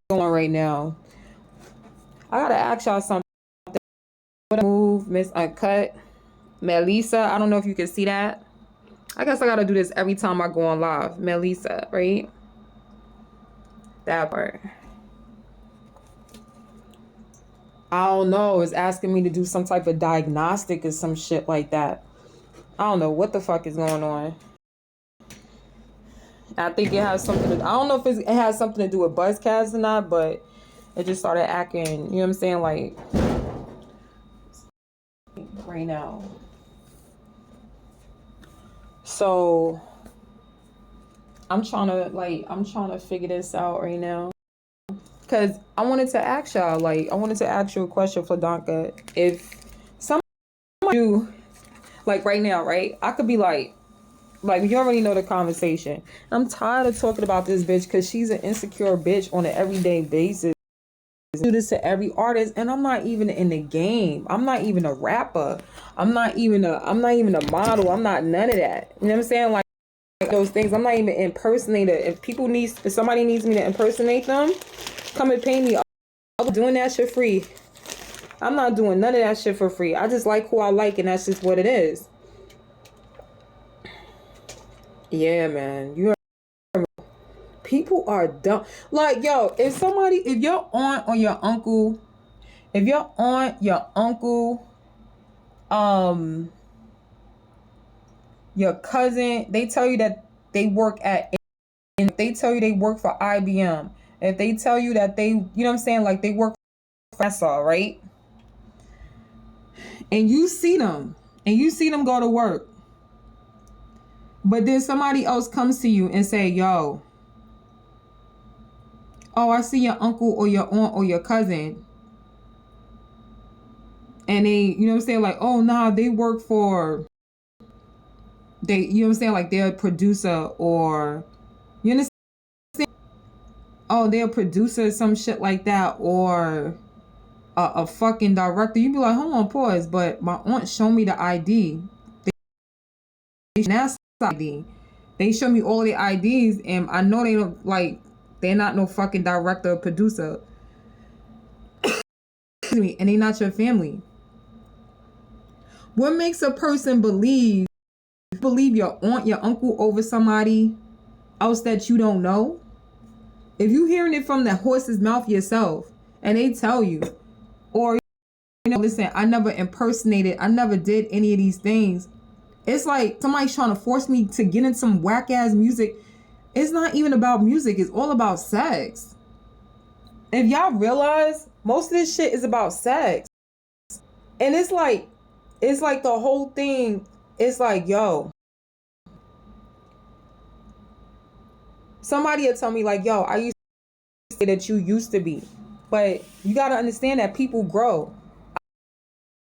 going on right now. I gotta ask y'all something. What move, Miss Uncut, Melissa? I don't know if you can see that. I guess I gotta do this every time I go on live. Melissa, right? That part. I don't know. It's asking me to do some type of diagnostic or some shit like that. I don't know what the fuck is going on. I think it has something to. I don't know if it has something to do with Buzzcast or not, but it just started acting. You know what I'm saying? Like right now. So I'm trying to figure this out right now. Cause I wanted to ask y'all, like, I wanted to ask you a question for Donka. If some you like right now, right? I could be like you already know the conversation. I'm tired of talking about this bitch because she's an insecure bitch on an everyday basis. I do this to every artist, and I'm not even in the game. I'm not even a rapper. I'm not even a model. I'm not none of that. You know what I'm saying? Like those things. I'm not even impersonator. If somebody needs me to impersonate them, come and pay me. I'm doing that shit free. I'm not doing none of that shit for free. I just like who I like, and that's just what it is. Yeah, man. People are dumb. Like, yo, if your aunt or your uncle, if your aunt, your uncle, um, your cousin, they tell you that they work at, and they tell you they work for IBM, if they tell you that they, you know what I'm saying, like they work for NASA, right? And you see them go to work, but then somebody else comes to you and say, yo, oh, I see your uncle or your aunt or your cousin, and they, you know what I'm saying, like, oh nah, they work for, they, you know what I'm saying, like they're a producer, or you understand, oh, they're a producer, some shit like that, or a fucking director. You be like, hold on, pause. But my aunt showed me the ID. That's ID. They show me all the IDs, and I know they don't, like, they're not no fucking director or producer. And they not your family. What makes a person believe your aunt, your uncle over somebody else that you don't know? If you hearing it from the horse's mouth yourself, and they tell you, or you know, listen, I never impersonated, I never did any of these things. It's like somebody's trying to force me to get in some whack ass music. It's not even about music, it's all about sex. If y'all realize, most of this shit is about sex. And it's like the whole thing, it's like, yo, somebody will tell me like, yo, I used to say that you used to be. But you gotta understand that people grow.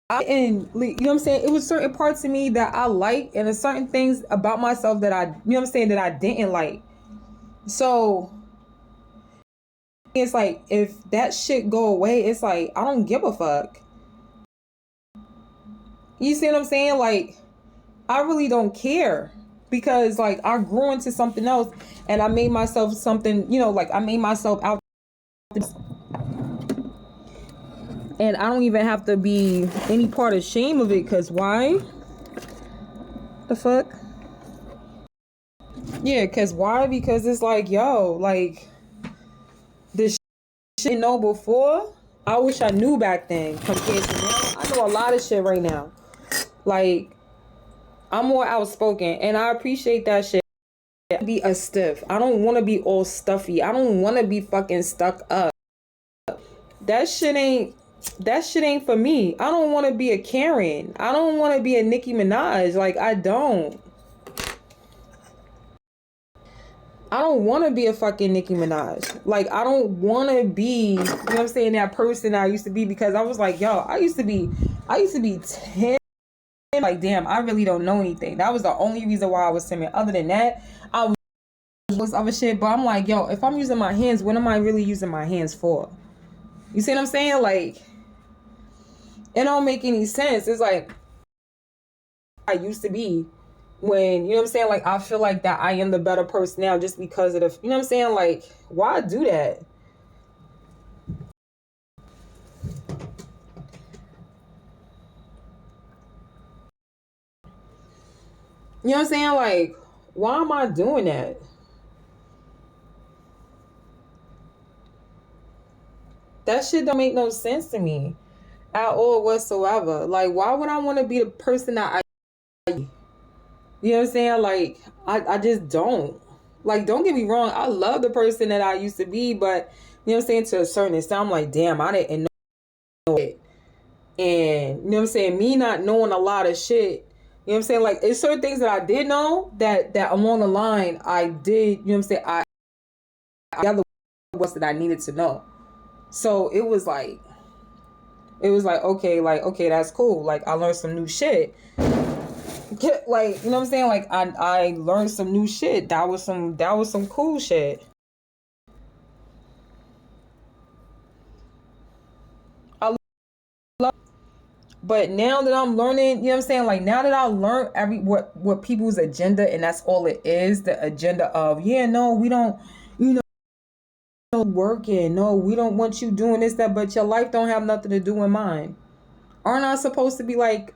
And you know what I'm saying, it was certain parts of me that I like, and there's certain things about myself that I, you know what I'm saying, that I didn't like. So it's like, if that shit go away, it's like I don't give a fuck. You see what I'm saying? Like, I really don't care, because like I grew into something else, and I made myself something, you know, like I made myself out, and I don't even have to be any part of shame of it. Because why the fuck? Yeah, because why? Because it's like, yo, like this shit I know before, I wish I knew back then compared to now. I know a lot of shit right now. Like, I'm more outspoken, and I appreciate that shit. Be a stiff. I don't want to be all stuffy. I don't want to be fucking stuck up. That shit ain't for me. I don't want to be a Karen. I don't want to be a Nicki Minaj. Like, I don't want to be a fucking Nicki Minaj. Like, I don't want to be, you know what I'm saying, that person I used to be, because I was like, yo, I used to be 10. Like, damn, I really don't know anything. That was the only reason why I was timid. Other than that, I was other shit. But I'm like, yo, if I'm using my hands, what am I really using my hands for? You see what I'm saying? Like, it don't make any sense. It's like I used to be, when, you know what I'm saying, like I feel like that I am the better person now just because of the, you know what I'm saying, like, why do that? You know what I'm saying? Like, why am I doing that? That shit don't make no sense to me at all whatsoever. Like, why would I want to be the person that you know what I'm saying? Like, I just don't. Like, don't get me wrong. I love the person that I used to be, but, you know what I'm saying? To a certain extent, I'm like, damn, I didn't know it. And, you know what I'm saying? Me not knowing a lot of shit. You know what I'm saying? Like, it's certain things that I did know that along the line, I did, you know what I'm saying? I gather was that I needed to know. So it was like, okay, that's cool. Like, I learned some new shit. Like, you know what I'm saying? Like, I learned some new shit. That was some cool shit. I love, but now that I'm learning, you know what I'm saying? Like, now that I learned what people's agenda, and that's all it is, the agenda of, yeah, no, we don't, you know, working. No, we don't want you doing this, that, but your life don't have nothing to do with mine. Aren't I supposed to be like,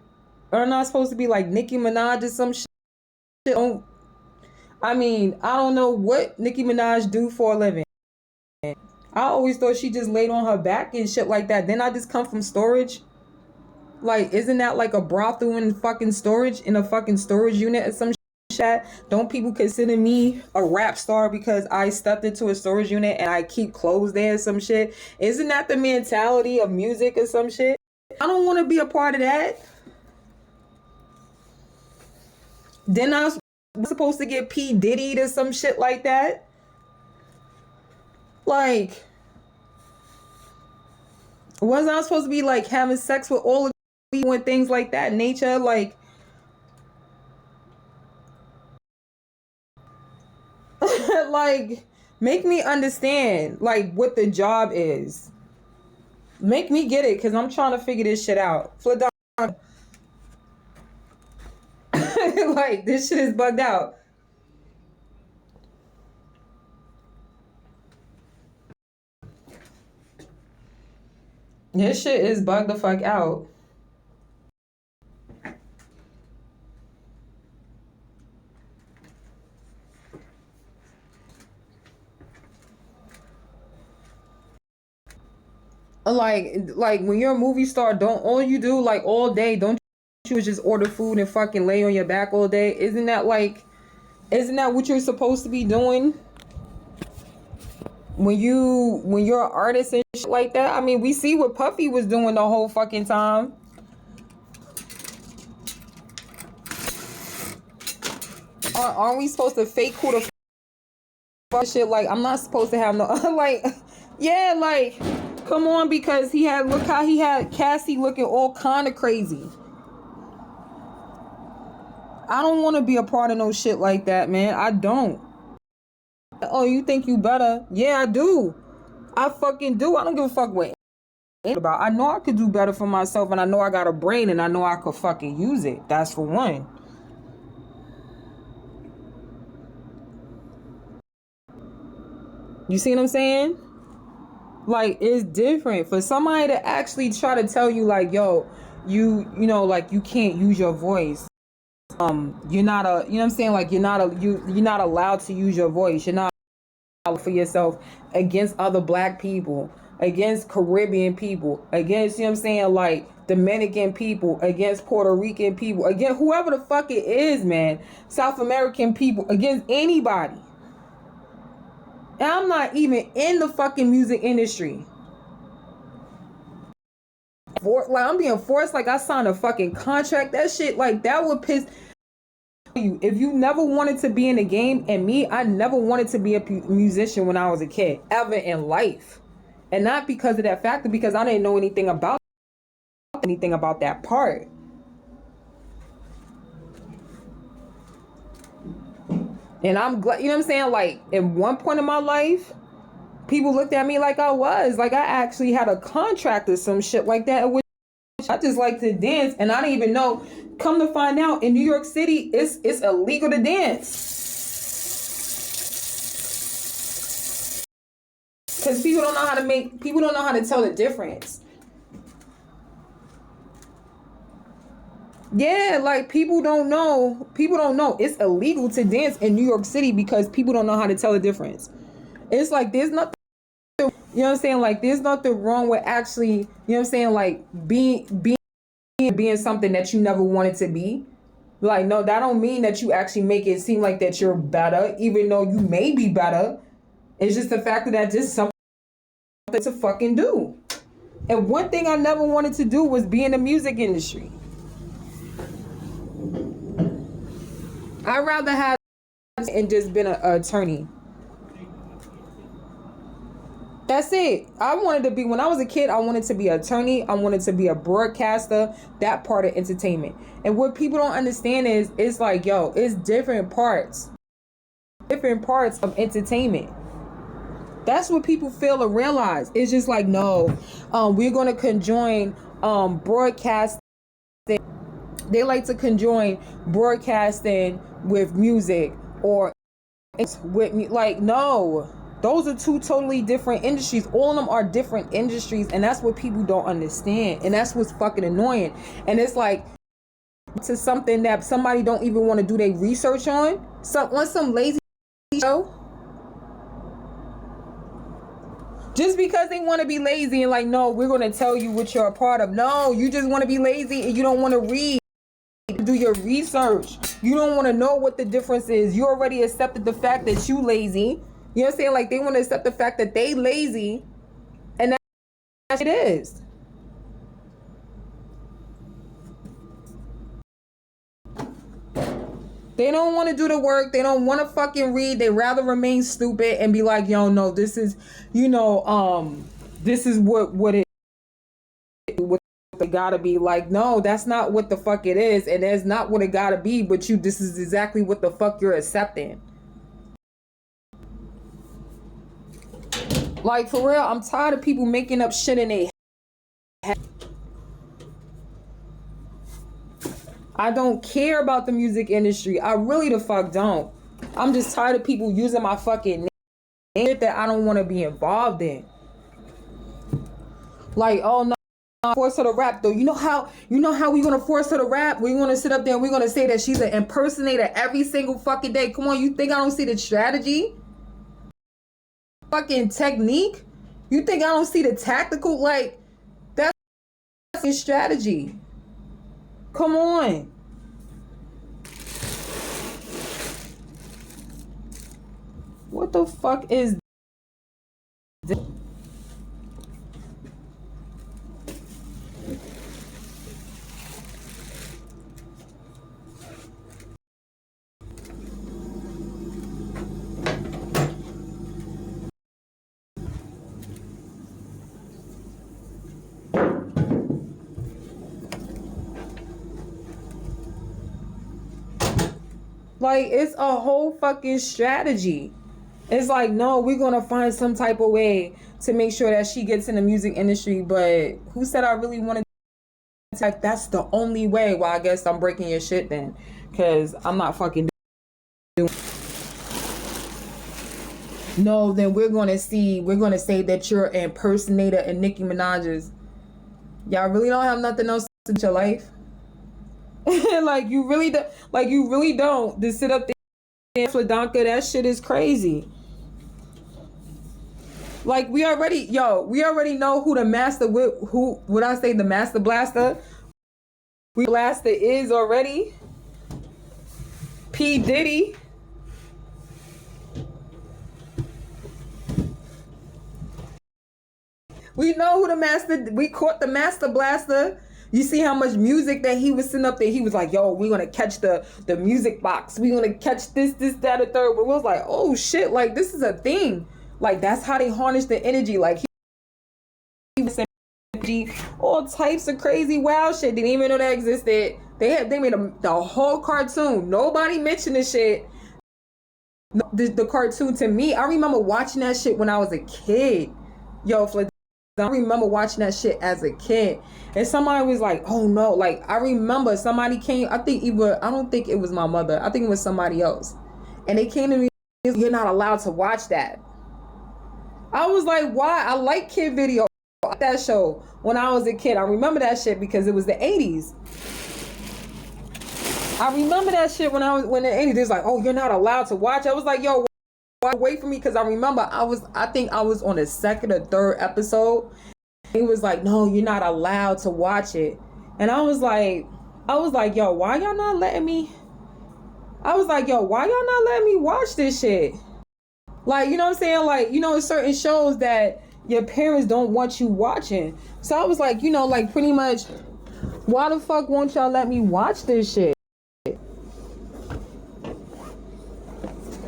aren't I supposed to be like Nicki Minaj or some shit? Don't, I mean, I don't know what Nicki Minaj do for a living. I always thought she just laid on her back and shit like that. Then I just come from storage. Like, isn't that like a brothel in fucking storage, in a fucking storage unit or some shit? Don't people consider me a rap star because I stepped into a storage unit and I keep clothes there or some shit? Isn't that the mentality of music or some shit? I don't want to be a part of that. Then I was supposed to get P Diddy or some shit like that. Like, was I supposed to be like having sex with all of people and things like that nature? Like, like, make me understand like what the job is. Make me get it, because I'm trying to figure this shit out. Fladon, like, this shit is bugged out. This shit is bugged the fuck out. Like when you're a movie star, don't all you do like all day, don't you just order food and fucking lay on your back all day? Isn't that what you're supposed to be doing when you're an artist and shit like that? I mean, we see what Puffy was doing the whole fucking time. Aren't we supposed to fake who the fuck shit? Like, I'm not supposed to have no like, yeah, like, come on, because look how he had Cassie looking all kind of crazy. I don't want to be a part of no shit like that, man. I don't. Oh, you think you better? Yeah, I do. I fucking do. I don't give a fuck what about. I know I could do better for myself, and I know I got a brain, and I know I could fucking use it. That's for one. You see what I'm saying? Like, it's different for somebody to actually try to tell you, like, yo, you know, like, you can't use your voice. You're not a, you know what I'm saying? Like, you're not allowed to use your voice. You're not for yourself against other black people, against Caribbean people, against, you know what I'm saying, like Dominican people, against Puerto Rican people, against whoever the fuck it is, man, South American people, against anybody. And I'm not even in the fucking music industry. Like, I'm being forced, like I signed a fucking contract. That shit, like, that would piss you. If you never wanted to be in the game, and me, I never wanted to be a musician when I was a kid, ever in life. And not because of that factor, because I didn't know anything about that part. And I'm glad, you know what I'm saying? Like, at one point in my life, people looked at me like I actually had a contract or some shit like that, which I just like to dance, and I didn't even know. Come to find out, in New York City, it's illegal to dance. Because people don't know how to tell the difference. Yeah, like people don't know. People don't know it's illegal to dance in New York City because people don't know how to tell the difference. It's like there's nothing, you know what I'm saying? Like there's nothing wrong with actually, you know what I'm saying, like being something that you never wanted to be. Like no, that don't mean that you actually make it seem like that you're better, even though you may be better. It's just the fact that that's just something to fucking do. And one thing I never wanted to do was be in the music industry. I'd rather have and just been an attorney. That's it. I wanted to be, when I was a kid, I wanted to be an attorney. I wanted to be a broadcaster, that part of entertainment. And what people don't understand is, it's like, yo, it's different parts of entertainment. That's what people fail to realize. It's just like, no, we're going to conjoin broadcasting. They like to conjoin broadcasting with music or with me. Like, no, those are two totally different industries. All of them are different industries, and that's what people don't understand. And that's what's fucking annoying. And it's like, to something that somebody don't even want to do their research on. So on some lazy show, just because they want to be lazy and like, no, we're going to tell you what you're a part of. No, you just want to be lazy and you don't want to read, do your research. You don't want to know what the difference is. You already accepted the fact that you lazy. You know what I'm saying? Like they want to accept the fact that they lazy, and that's what it is. They don't want to do the work. They don't want to fucking read. They rather remain stupid and be like, yo, no, this is, you know, this is what it gotta be. Like, no, that's not what the fuck it is, and that's not what it gotta be. But this is exactly what the fuck you're accepting. Like, for real, I'm tired of people making up shit in their head. I don't care about the music industry. I really the fuck don't. I'm just tired of people using my fucking name that I don't want to be involved in. Like, oh no, force her to rap though. You know how we gonna force her to rap? We're gonna sit up there and we're gonna say that she's an impersonator every single fucking day. Come on, you think I don't see the strategy? Fucking technique? You think I don't see the tactical? Like, that's strategy. Come on. What the fuck is this? Like, it's a whole fucking strategy. It's like, no, we're gonna find some type of way to make sure that she gets in the music industry. But who said I really wanted to? Like, that's the only way. Well, I guess I'm breaking your shit then, because I'm not fucking doing. No, then we're gonna say that you're an impersonator in Nicki Minaj's. Y'all really don't have nothing else in your life. Like you really don't. To sit up there for Donka, that shit is crazy. Like we already know who the master the master blaster. We blaster is already. P. Diddy. We know who the master. We caught the master blaster. You see how much music that he was sitting up there. He was like, yo, we're going to catch the music box. We're going to catch this, that, and third. But we was like, oh, shit, like, this is a thing. Like, that's how they harness the energy. Like, he was saying all types of crazy, wild shit. Didn't even know that existed. They made the whole cartoon. Nobody mentioned this shit. The cartoon, to me, I remember watching that shit when I was a kid. Yo, I remember watching that shit as a kid, and somebody was like, oh no, like I remember somebody came, I don't think it was my mother, I think it was somebody else, and they came to me, you're not allowed to watch that. I was like, why? I like kid video, that show when I was a kid. I remember that shit because it was the 80s. I remember that shit when the Andy was like, oh, you're not allowed to watch. I was like, yo, wait for me, because I remember I think I was on the second or third episode. He was like, no, you're not allowed to watch it. And I was like, yo, why y'all not letting me? I was like, yo, why y'all not letting me watch this shit? Like, you know what I'm saying? Like, you know, certain shows that your parents don't want you watching. So I was like, you know, like pretty much, why the fuck won't y'all let me watch this shit?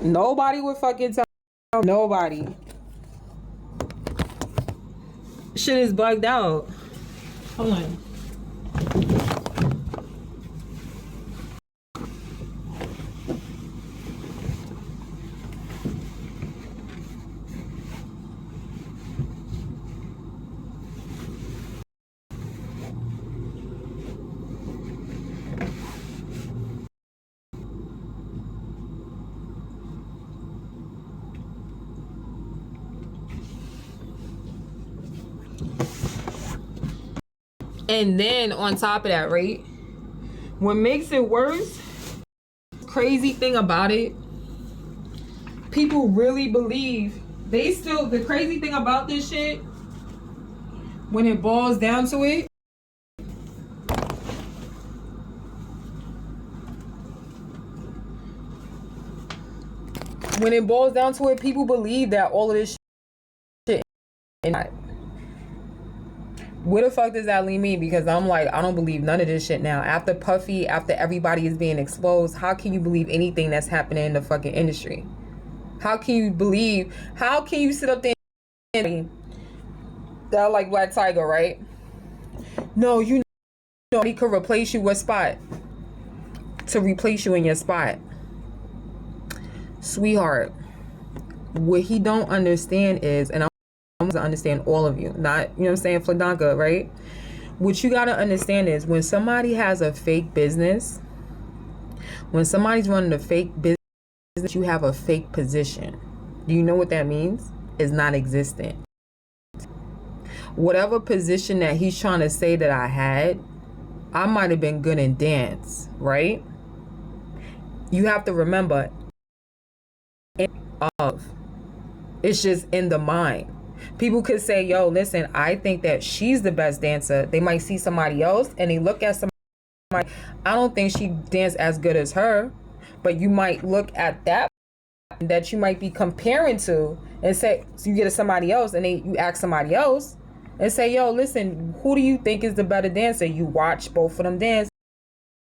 Nobody would fucking tell. Nobody. Shit is bugged out. Hold on. And then on top of that, right? What makes it worse, crazy thing about it, people really believe, the crazy thing about this shit, when it boils down to it, people believe that all of this shit is where the fuck does that leave me? Because I'm like, I don't believe none of this shit now. After Puffy, after everybody is being exposed, how can you believe anything that's happening in the fucking industry? How can you sit up there and that like Black Tiger, right? No, you know he could replace you. What spot? To replace you in your spot. Sweetheart, what he don't understand is, and I'm to understand all of you, not, you know what I'm saying, Fladanka, right? What you gotta understand is when somebody has a fake business, when somebody's running a fake business, you have a fake position. Do you know what that means? It's not existent. Whatever position that he's trying to say that I had, I might have been good in dance, right? You have to remember, it's just in the mind. People could say, yo, listen, I think that she's the best dancer. They might see somebody else and they look at somebody, I don't think she danced as good as her. But you might look at that you might be comparing to and say, so you get to somebody else and then you ask somebody else and say, yo, listen, who do you think is the better dancer? You watch both of them dance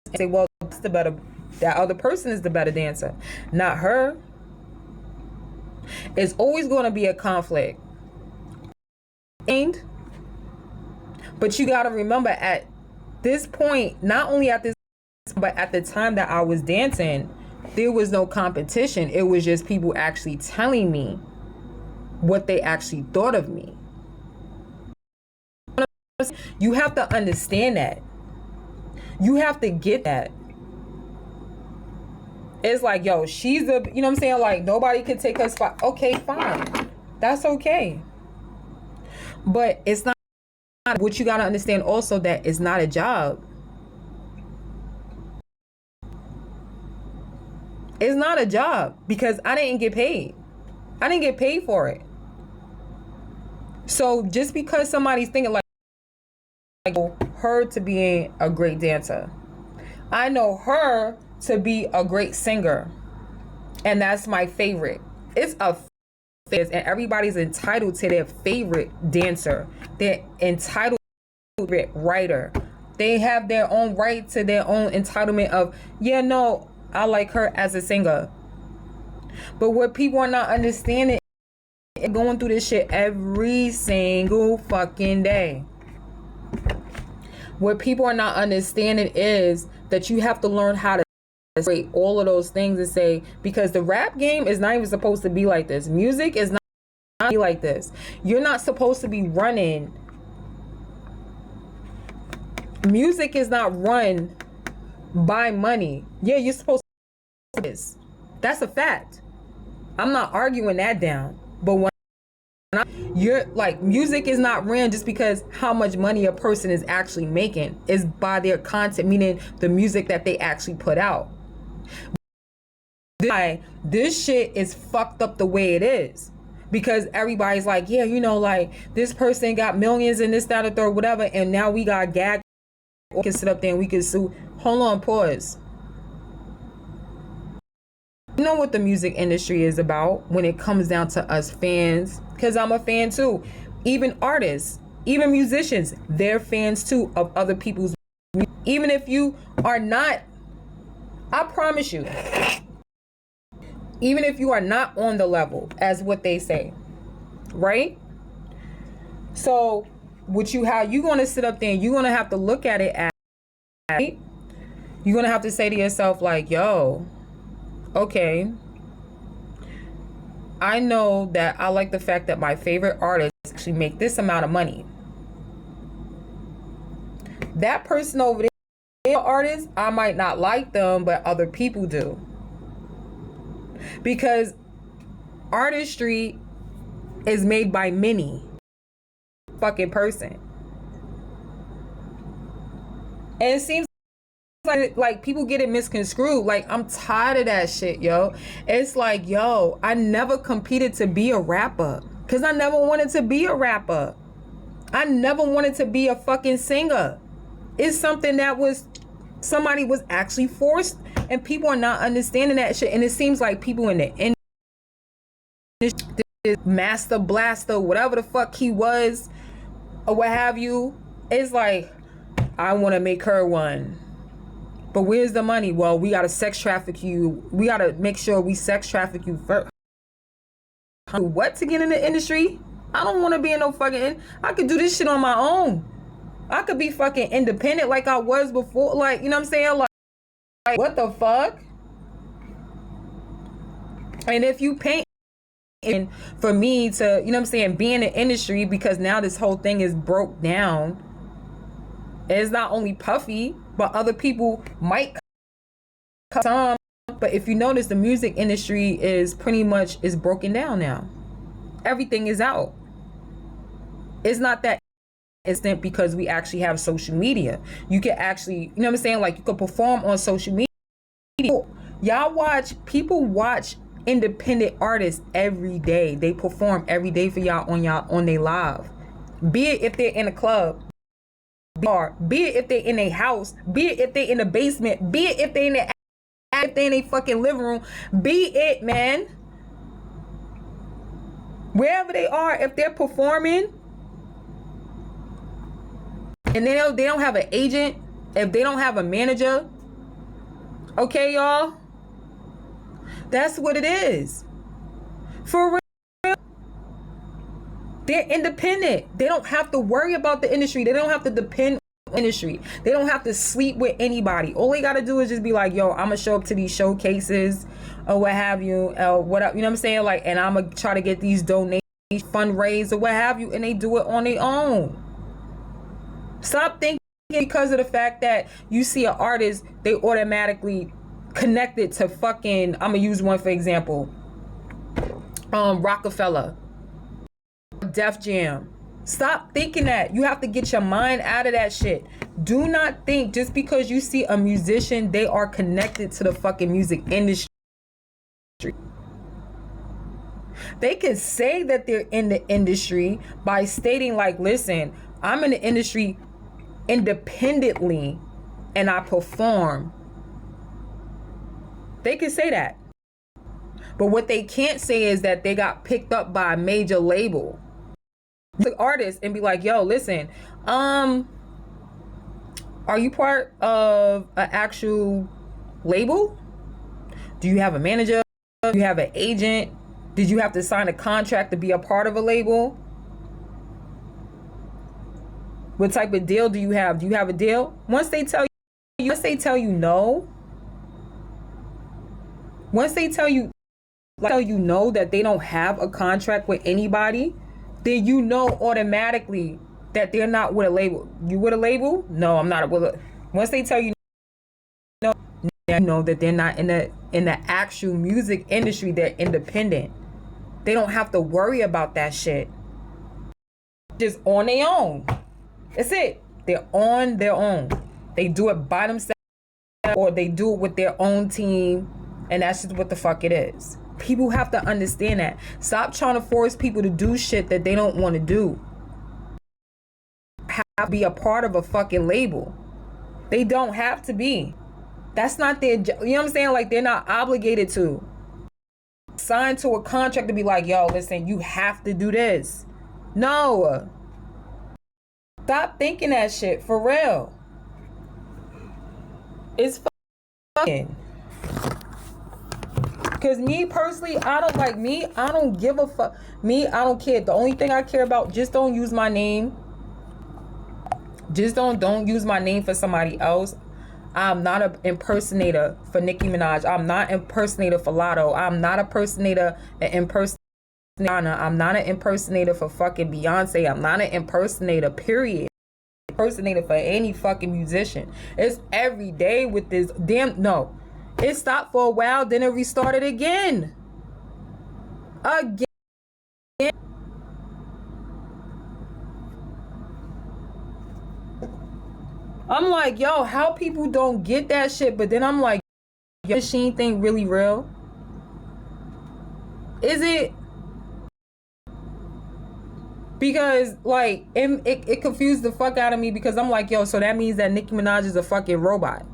and say, well, that other person is the better dancer, not her. It's always going to be a conflict. But you got to remember, at this point, not only at this, but at the time that I was dancing, there was no competition. It was just people actually telling me what they actually thought of me. You have to understand that. You have to get that. It's like, yo, she's the, you know what I'm saying? Like, nobody could take her spot. Okay, fine. That's okay. But it's not, what you got to understand also, that it's not a job. It's not a job because I didn't get paid. I didn't get paid for it. So just because somebody's thinking like her to be a great dancer, I know her to be a great singer, and that's my favorite. It's a and everybody's entitled to their favorite dancer. They're entitled to their writer. They have their own right to their own entitlement of, yeah, no, I like her as a singer. But what people are not understanding is going through this shit every single fucking day. What people are not understanding is that you have to learn how to separate all of those things and say, because the rap game is not even supposed to be like this. Music is not be like this. You're not supposed to be running. Music is not run by money. Yeah, you're supposed to. That's a fact. I'm not arguing that down. But when You're like, music is not ran just because how much money a person is actually making. Is by their content, meaning the music that they actually put out. This shit is fucked up the way it is. Because everybody's like, yeah, you know, like this person got millions and this, that, or third, whatever, and now we got gagged. We can sit up there and we can sue. Hold on, pause. You know what the music industry is about when it comes down to us fans, because I'm a fan too. Even artists, even musicians, they're fans too of other people's music. Even if you are not, I promise you, even if you are not on the level as what they say, right? So what you have, you're going to sit up there and you're going to have to look at it as, right? You're going to have to say to yourself like, yo, okay, I know that I like the fact that my favorite artists actually make this amount of money. That person over there, artist, I might not like them, but other people do. Because artistry is made by many fucking person. And it seems like people get it misconstrued. Like, I'm tired of that shit, yo. It's like, yo, I never competed to be a rapper because I never wanted to be a rapper. I never wanted to be a fucking singer. It's something that was, somebody was actually forced, and people are not understanding that shit. And it seems like people in the industry, Master Blaster, whatever the fuck he was, or what have you, it's like, I want to make her one. But where's the money? Well, we got to sex traffic you. We got to make sure we sex traffic you first. What, to get in the industry? I don't want to be in no fucking, I could do this shit on my own. I could be fucking independent like I was before. Like, you know what I'm saying? Like what the fuck? And if you paint, and for me to, you know what I'm saying, be in the industry, because now this whole thing is broke down. It's not only Puffy, but other people might come. But if you notice, the music industry is pretty much is broken down now. Everything is out. It's not that instant because we actually have social media. You can actually, you know what I'm saying, like you could perform on social media. Y'all watch, people watch independent artists every day. They perform every day for y'all on their live. Be it if they're in a club, or be it if they're in a house, be it if they're in the basement, be it if they're in a fucking living room, be it, man, wherever they are, if they're performing and they don't have an agent, if they don't have a manager, okay, y'all, that's what it is. For real. They're independent. They don't have to worry about the industry. They don't have to depend on the industry. They don't have to sleep with anybody. All they got to do is just be like, yo, I'm going to show up to these showcases or what have you, what up, you know what I'm saying? Like, and I'm going to try to get these donations, fundraise or what have you, and they do it on their own. Stop thinking because of the fact that you see an artist, they automatically connected to fucking, I'm going to use one for example, Rockefeller. Def Jam. Stop thinking that. You have to get your mind out of that shit. Do not think just because you see a musician, they are connected to the fucking music industry. They can say that they're in the industry by stating like, listen, I'm in the industry independently and I perform. They can say that. But what they can't say is that they got picked up by a major label. The artist and be like, yo, listen, are you part of an actual label? Do you have a manager? Do you have an agent? Did you have to sign a contract to be a part of a label? What type of deal do you have? Do you have a deal? Once they tell you no, once they tell you no that they don't have a contract with anybody, then you know automatically that they're not with a label. You with a label? No, I'm not with a. Once they tell you no, you know that they're not in the actual music industry. They're independent. They don't have to worry about that shit. Just on their own. That's it. They're on their own. They do it by themselves, or they do it with their own team, and that's just what the fuck it is. People have to understand that. Stop trying to force people to do shit that they don't want to do. Have to be a part of a fucking label. They don't have to be. That's not their job. You know what I'm saying? Like, they're not obligated to. Sign to a contract to be like, yo, listen, you have to do this. No. Stop thinking that shit, for real. It's fucking. Because me personally, I don't give a fuck. Me, I don't care. The only thing I care about, just don't use my name. Just don't use my name for somebody else. I'm not an impersonator for Nicki Minaj. I'm not an impersonator for Lotto. I'm not an impersonator I'm not an impersonator for fucking Beyonce. I'm not an impersonator, period. Impersonator for any fucking musician. It's every day with this damn. No, it stopped for a while, then it restarted again. I'm like, yo, how people don't get that shit? But then I'm like, yo, machine thing really real? Is it? Because, like, it confused the fuck out of me, because I'm like, yo, so that means that Nicki Minaj is a fucking robot.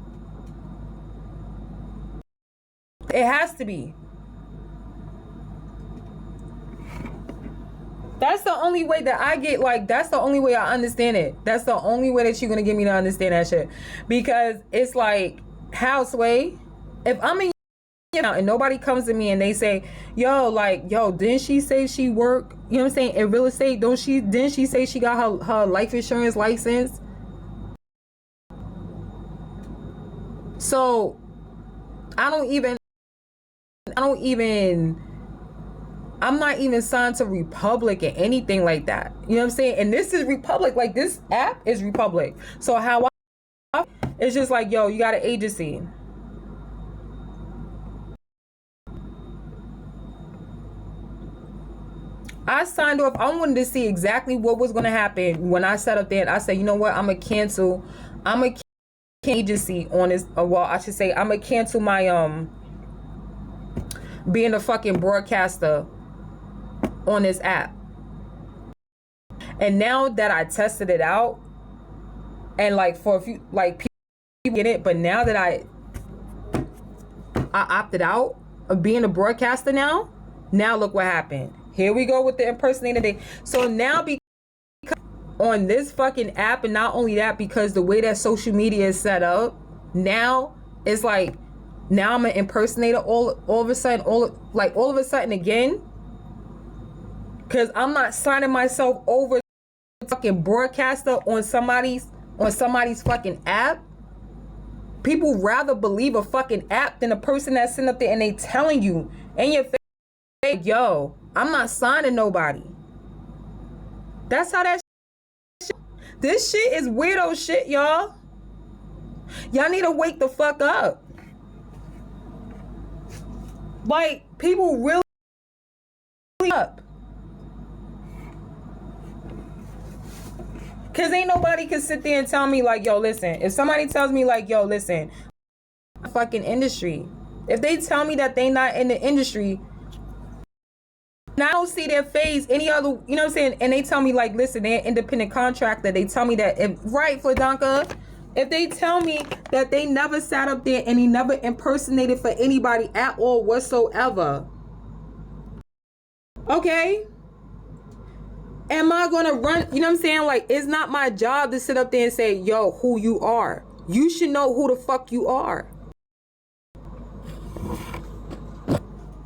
It has to be. That's the only way that I get, like, that's the only way I understand it. That's the only way that you're gonna get me to understand that shit. Because it's like, how, Sway? If I'm in, and nobody comes to me and they say, yo, like, yo, didn't she say she work, you know what I'm saying, in real estate? Didn't she say she got her life insurance license? So, I'm not even signed to Republic or anything like that. You know what I'm saying? And this is Republic. Like, this app is Republic. So how it's just like, yo, you got an agency. I signed off. I wanted to see exactly what was going to happen when I set up there. And I said, you know what? I'm going to cancel agency on this. Well, I should say, I'm going to cancel my, being a fucking broadcaster on this app. And now that I tested it out, and like for a few, like, people get it, but now that I opted out of being a broadcaster now look what happened. Here we go with the impersonator thing. So now, because on this fucking app, and not only that, because the way that social media is set up, now it's like, now I'm an impersonator all of a sudden, all of a sudden again. Because I'm not signing myself over to fucking broadcaster on somebody's fucking app. People rather believe a fucking app than a person that's sitting up there and they telling you in your face, yo, I'm not signing nobody. That's how that shit. This shit is weirdo shit, y'all. Y'all need to wake the fuck up. Like, people really up. Cause ain't nobody can sit there and tell me like, yo, listen. If somebody tells me like, yo, listen, fucking industry. If they tell me that they not in the industry, and I don't see their face any other, you know what I'm saying? And they tell me like, listen, they're an independent contractor. They tell me that, right, Fladanka, if they tell me that they never sat up there and he never impersonated for anybody at all whatsoever, okay? Am I gonna run? You know what I'm saying? Like, it's not my job to sit up there and say, yo, who you are. You should know who the fuck you are.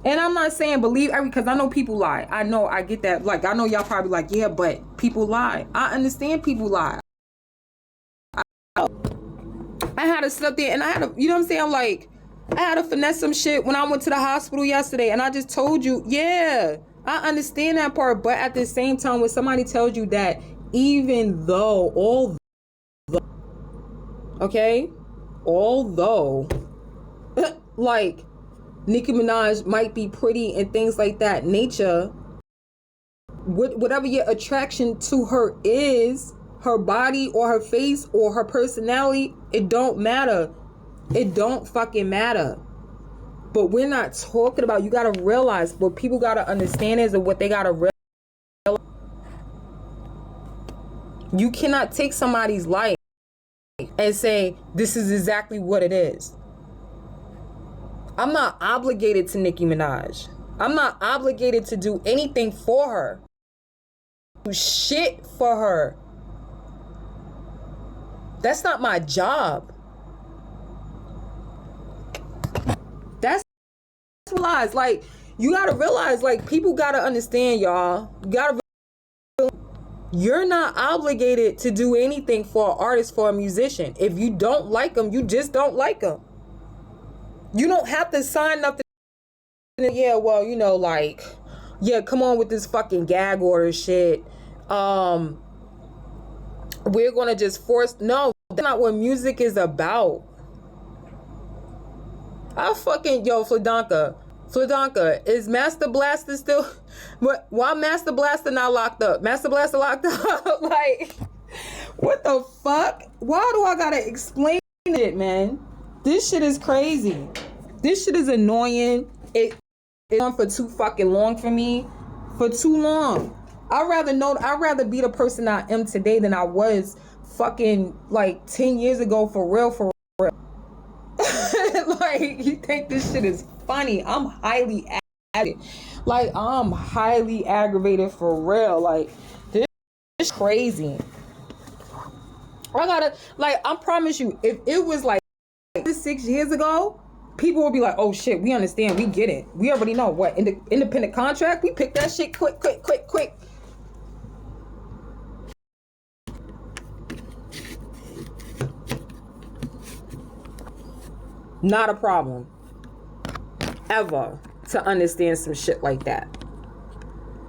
And I'm not saying believe because I know people lie. I know, I get that. Like, I know y'all probably like, yeah, but people lie. I understand people lie. I had to sit up there and I had to, you know what I'm saying? Like, I had to finesse some shit when I went to the hospital yesterday, and I just told you, yeah, I understand that part. But at the same time, when somebody tells you that, even though, although, like, Nicki Minaj might be pretty and things like that nature, whatever your attraction to her is, her body or her face or her personality, it don't matter. It don't fucking matter. But we're not talking about, you gotta realize, what people gotta understand is, and what they gotta realize, you cannot take somebody's life and say, this is exactly what it is. I'm not obligated to Nicki Minaj. I'm not obligated to do anything for her. Do shit for her. That's not my job. That's lies. Like, you gotta realize, like, people gotta understand, y'all. You gotta realize, you're not obligated to do anything for an artist, for a musician. If you don't like them, you just don't like them. You don't have to sign nothing. Yeah, well, you know, like, yeah, come on with this fucking gag order shit. We're gonna just force. No, that's not what music is about. I fucking, yo, Fladanka, is Master Blaster still? Why Master Blaster not locked up? Master Blaster locked up? Like, what the fuck? Why do I gotta explain it, man? This shit is crazy. This shit is annoying. It's on for too fucking long for me. For too long. I'd rather be the person I am today than I was fucking like 10 years ago, for real, for real. Like, you think this shit is funny? I'm highly aggravated. Like, I'm highly aggravated for real. Like, this is crazy. I promise you, if it was like 6 years ago, people would be like, oh shit, we understand, we get it. We already know what, independent contract, we pick that shit quick. Not a problem. Ever. To understand some shit like that.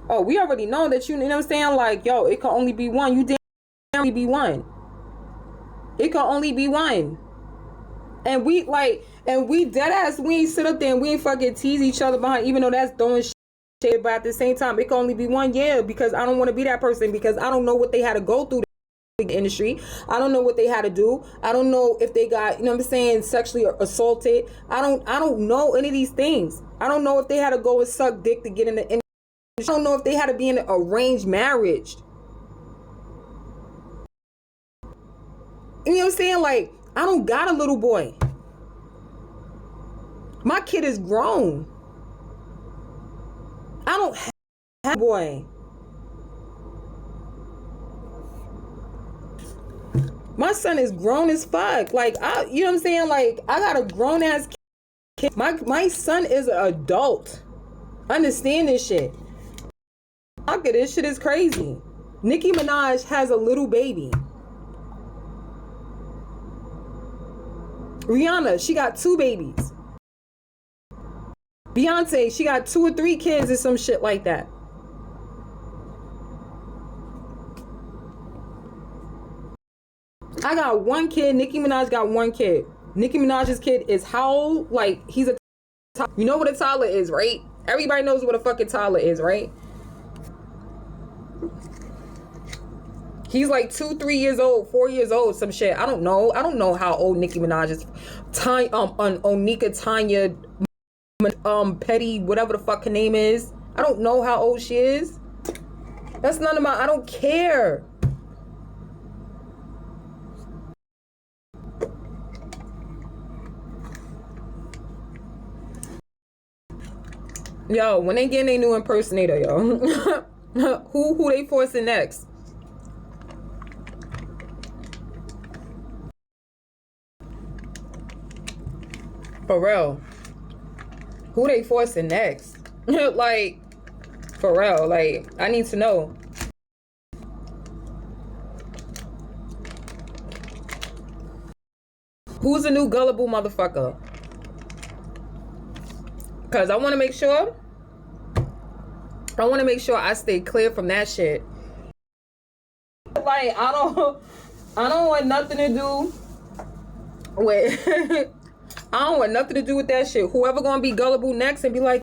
Oh, we already know that, you know what I'm saying? Like, yo, it can only be one. You damn only be one. It can only be one. And we dead ass, we ain't sit up there and we ain't fucking tease each other behind, even though that's throwing shit. But at the same time, it can only be one. Yeah, because I don't want to be that person, because I don't know what they had to go through the industry. I don't know what they had to do. I don't know if they got, you know what I'm saying, sexually assaulted. I don't know any of these things. I don't know if they had to go and suck dick to get in the industry. I don't know if they had to be in an arranged marriage. You know what I'm saying? Like, I don't got a little boy. My kid is grown. I don't have a boy. My son is grown as fuck. Like, you know what I'm saying? Like, I got a grown ass kid. My son is an adult. Understand this shit. Look at this shit is crazy. Nicki Minaj has a little baby. Rihanna, she got 2 babies. Beyonce, she got 2 or 3 kids or some shit like that. I got 1 kid. Nicki Minaj got 1 kid. Nicki Minaj's kid is how old? Like, he's a toddler. You know what a toddler is, right? Everybody knows what a fucking toddler is, right? He's like 2, 3 years old, 4 years old, some shit. I don't know. I don't know how old Nicki Minaj is. Onika Tanya Petty, whatever the fuck her name is. I don't know how old she is. That's none of my, I don't care. Yo, when they getting a new impersonator, yo. who they forcing next? For real. Who they forcing next? Like, for real. Like, I need to know. Who's a new gullible motherfucker? Because I want to make sure. I want to make sure I stay clear from that shit. Like, I don't want nothing to do with I don't want nothing to do with that shit. Whoever gonna be gullible next and be like,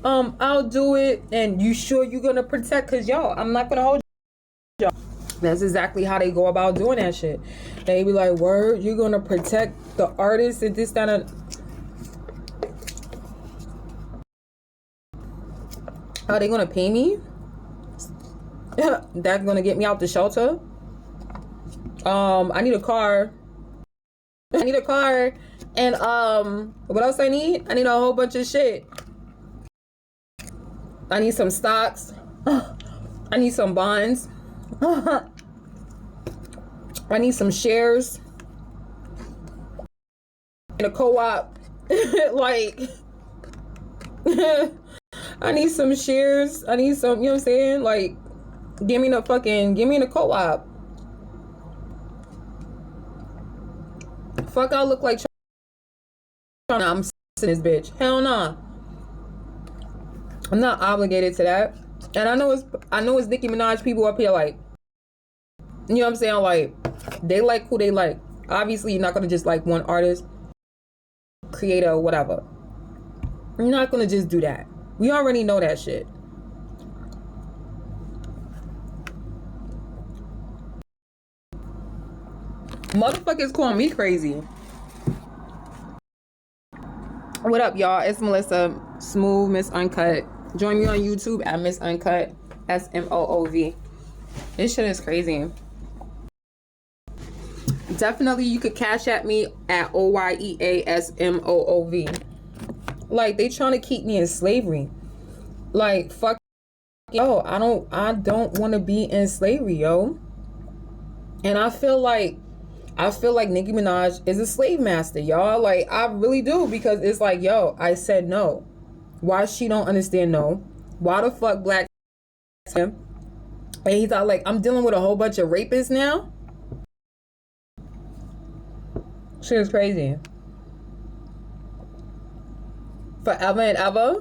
I'll do it, and you sure you gonna protect? Cause y'all, I'm not gonna hold y'all. That's exactly how they go about doing that shit. They be like, word, you're gonna protect the artist and this, that, and are they gonna pay me? That's gonna get me out the shelter. I need a car. I need a car. And what else I need? I need a whole bunch of shit. I need some stocks. I need some bonds. I need some shares in a co-op. Like I need some shares. I need some, you know what I'm saying? Like, give me the co-op. Fuck, I look like I'm this bitch. Hell nah. I'm not obligated to that. And I know it's Nicki Minaj people up here, like, you know what I'm saying? Like, they like who they like. Obviously, you're not gonna just like one artist, creator, or whatever. You're not gonna just do that. We already know that shit. Motherfuckers call me crazy. What up, y'all? It's Melissa, Smooth Miss Uncut. Join me on YouTube at Miss Uncut, SMOOV. This shit is crazy. Definitely, you could cash at me at OYEASMOOV. Like, they trying to keep me in slavery. Like, fuck, yo, I don't want to be in slavery, yo. And I feel like Nicki Minaj is a slave master, y'all. Like, I really do, because it's like, yo, I said no. Why she don't understand no? Why the fuck Black him? And he's all like, I'm dealing with a whole bunch of rapists now. Shit is crazy. Forever and ever.